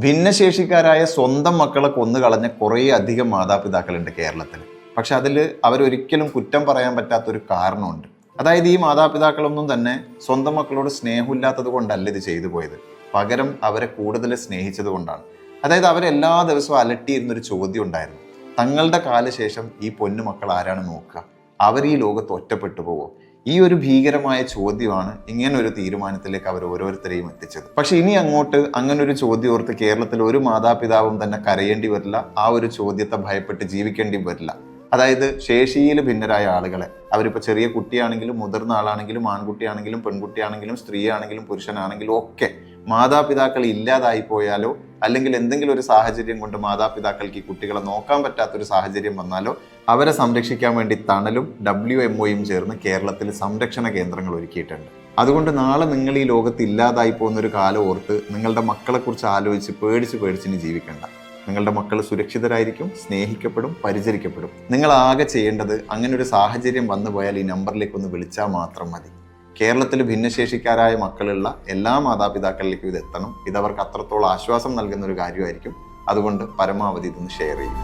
ഭിന്നശേഷിക്കാരായ സ്വന്തം മക്കളെ കൊന്നുകളഞ്ഞ കുറേ അധികം മാതാപിതാക്കളുണ്ട് കേരളത്തിൽ. പക്ഷെ അതിൽ അവരൊരിക്കലും കുറ്റം പറയാൻ പറ്റാത്തൊരു കാരണമുണ്ട്. അതായത് ഈ മാതാപിതാക്കളൊന്നും തന്നെ സ്വന്തം മക്കളോട് സ്നേഹമില്ലാത്തത് കൊണ്ടല്ല ഇത് ചെയ്തു പോയത്, പകരം അവരെ കൂടുതൽ സ്നേഹിച്ചത് കൊണ്ടാണ്. അതായത് അവരെല്ലാ ദിവസവും അലട്ടിയിരുന്നൊരു ചോദ്യം ഉണ്ടായിരുന്നു: തങ്ങളുടെ കാലശേഷം ഈ പൊന്നുമക്കൾ ആരാണ് നോക്കുക? അവർ ഈ ലോകത്ത് ഒറ്റപ്പെട്ടു പോവോ? ഈ ഒരു ഭീകരമായ ചോദ്യമാണ് ഇങ്ങനെ ഒരു തീരുമാനത്തിലേക്ക് അവർ ഓരോരുത്തരെയും എത്തിച്ചത്. പക്ഷെ ഇനി അങ്ങോട്ട് അങ്ങനെ ഒരു ചോദ്യം ഓർത്ത് കേരളത്തിൽ ഒരു മാതാപിതാവും തന്നെ കരയേണ്ടി വരില്ല, ആ ഒരു ചോദ്യത്തെ ഭയപ്പെട്ട് ജീവിക്കേണ്ടി വരില്ല. അതായത് ശേഷിയിൽ ഭിന്നരായ ആളുകളെ, അവരിപ്പോൾ ചെറിയ കുട്ടിയാണെങ്കിലും മുതിർന്ന ആളാണെങ്കിലും ആൺകുട്ടിയാണെങ്കിലും പെൺകുട്ടിയാണെങ്കിലും സ്ത്രീയാണെങ്കിലും പുരുഷനാണെങ്കിലും ഒക്കെ മാതാപിതാക്കൾ ഇല്ലാതായി പോയാലോ അല്ലെങ്കിൽ എന്തെങ്കിലും ഒരു സാഹചര്യം കൊണ്ട് മാതാപിതാക്കൾക്ക് ഈ കുട്ടികളെ നോക്കാൻ പറ്റാത്തൊരു സാഹചര്യം വന്നാലോ അവരെ സംരക്ഷിക്കാൻ വേണ്ടി തണലും WMOയും ചേർന്ന് കേരളത്തിൽ സംരക്ഷണ കേന്ദ്രങ്ങൾ ഒരുക്കിയിട്ടുണ്ട്. അതുകൊണ്ട് നാളെ നിങ്ങൾ ഈ ലോകത്ത് ഇല്ലാതായി പോകുന്നൊരു കാലം ഓർത്ത് നിങ്ങളുടെ മക്കളെക്കുറിച്ച് ആലോചിച്ച് പേടിച്ച് ജീവിക്കേണ്ട. നിങ്ങളുടെ മക്കൾ സുരക്ഷിതരായിരിക്കും, സ്നേഹിക്കപ്പെടും, പരിചരിക്കപ്പെടും. നിങ്ങൾ ആകെ ചെയ്യേണ്ടത് അങ്ങനെ ഒരു സാഹചര്യം വന്നു പോയാൽ ഈ നമ്പറിലേക്ക് ഒന്ന് വിളിച്ചാൽ മാത്രം മതി. കേരളത്തിൽ ഭിന്നശേഷിക്കാരായ മക്കളുള്ള എല്ലാ മാതാപിതാക്കളിലേക്കും ഇത് എത്തണം. ഇതവർക്ക് അത്രത്തോളം ആശ്വാസം നൽകുന്ന ഒരു കാര്യമായിരിക്കും. അതുകൊണ്ട് പരമാവധി ഇതൊന്ന് ഷെയർ ചെയ്യും.